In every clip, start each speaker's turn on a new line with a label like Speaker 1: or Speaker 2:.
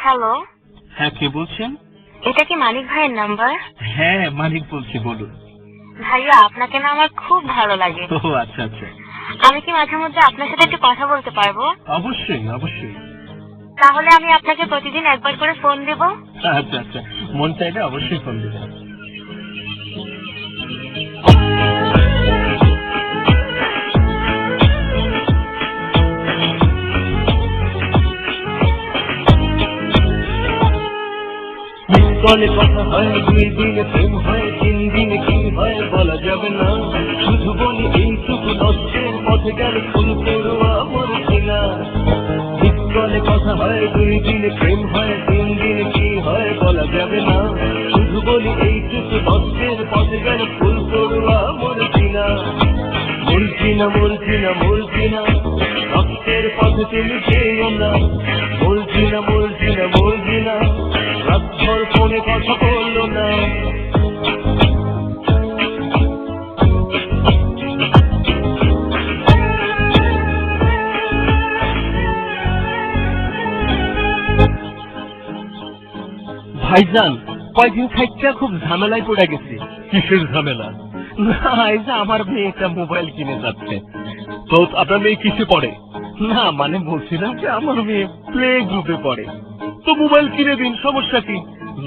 Speaker 1: Hello,
Speaker 2: হ্যাঁ, কে বলছেন?
Speaker 1: এটা কি মানিক ভাইয়ের নাম্বার?
Speaker 2: হ্যাঁ, মানিক বলছি, বলুন।
Speaker 1: ভাইয়া, আপনাকে না আমার খুব ভালো লাগে।
Speaker 2: ও আচ্ছা আচ্ছা।
Speaker 1: আমি কি মাঝে মধ্যে আপনার সাথে একটু কথা বলতে পারবো?
Speaker 2: অবশ্যই অবশ্যই।
Speaker 1: তাহলে আমি আপনাকে প্রতিদিন একবার করে ফোন দেব।
Speaker 2: আচ্ছা আচ্ছা, মন চাইলে অবশ্যই ফোন দেবেন।
Speaker 3: কলে কথা হয়, 2 দিনে প্রেম হয়, 3 দিনে কি হয় বলা যাবে না। শুধু বলি এইটুকু নষ্টের পথে গেল ফুল পড়ুয়া মরছি না। কলে কথা হয়, 2 দিনে প্রেম হয়, 3 দিনে কি হয় বলা যাবে না। শুধু বলি এইটুকু নষ্টের পথে গেল ফুল পড়ুয়া মরছি না। মরছি না মরছি না মরছি না, রক্তের পথে তুমি যেও না। মরছি না মরছি না মরছি না, রাতভর ফোনে কথা বললো না।
Speaker 2: ভাইজান, কয়েকদিন থাকতে খুব ঝামেলায় পড়ে গেছি। কিসের ঝামেলা? না, এই যে আমার মেয়ে একটা মোবাইল কিনে যাচ্ছে। তো আপনার মেয়ে কিসে পড়ে? না, মানে বলছিলাম যে আমার মেয়ে প্লে গ্রুপে পড়ে। তো মোবাইল কিনে দিন, সমস্যা কি?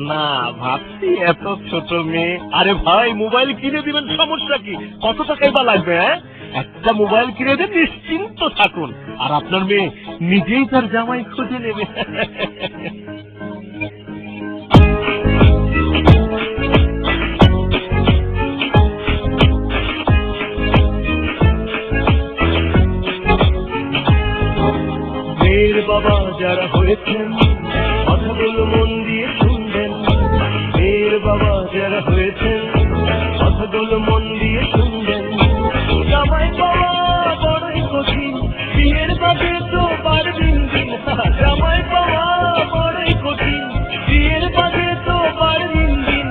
Speaker 2: না, ভাবছি এত ছোট মেয়ে। আরে ভাই, মোবাইল কিনে দিবেন, সমস্যা কি? কত টাকাই বা লাগবে? হ্যাঁ, একটা মোবাইল কিনে দেন, নিশ্চিন্ত থাকুন। আর আপনার মেয়ে নিজেই তার জামাই খুঁজে নেবে।
Speaker 3: মেয়ের বাবা যারা হয়েছেন কথাগুলো মন দিয়ে শুনবেন। মেয়ের বাবা যারা হয়েছেন কথাগুলো মন দিয়ে শুনবেন। জামাই পাওয়া বড়ই কঠিন, বিয়ের বাদে তো বার দিন দিন। জামাই পাওয়া বড়ই কঠিন, বিয়ের বাদে তো বার দিন দিন।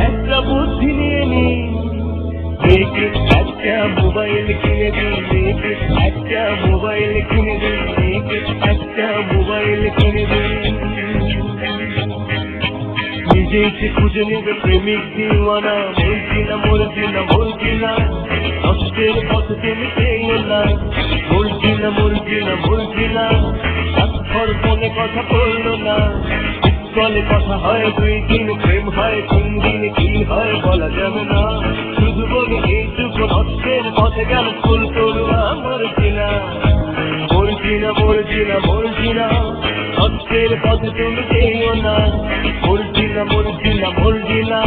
Speaker 3: একটা বুদ্ধি নিয়ে নিন, মেয়েকে একটা মোবাইল কিনে দিন। মেয়েকে একটা মোবাইল কিনে দিন। মেয়েকে একটা মোবাইল কিনে দিন। নিজেকে খুঁজে নেবে প্রেমিক দিওয়ানা। বলছি না মরছি না বলছি না, নষ্টের পথে তুমি পেও না। বলছি না মরছি না বলছি না, রাতভর ফোনে কথা বললো না। কলে কথা হয়, 2 দিন প্রেম হয়, 3 দিনে কি হয় বলা যাবে না। শুধু বলি এইটুকু নষ্টের পথে গেল ফুল পড়ুয়া মরছি না। মরছি না মরছি না মরছি না, নষ্টের পথে তুমি যেও না। মরছি না মরছি না মরছি না,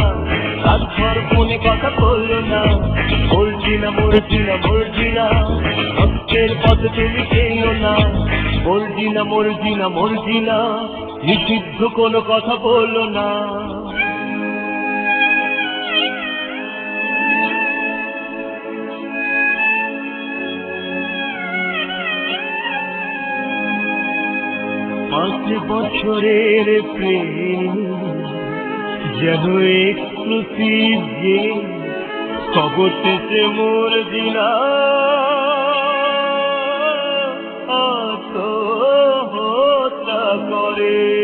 Speaker 3: রাতভর ফোনে কথা বললো না। মরছি না মরছি না মরছি না, নষ্টের পথে তুমি যেও না। মরছি না মরছি না মরছি না, নিষিদ্ধ কোনো কথা বললো না। পাঁচ বছরের প্রেম যেন এক্সক্লুসিভ গেম, খবর শেষে মোর দিনা আত্মহত্যা করে।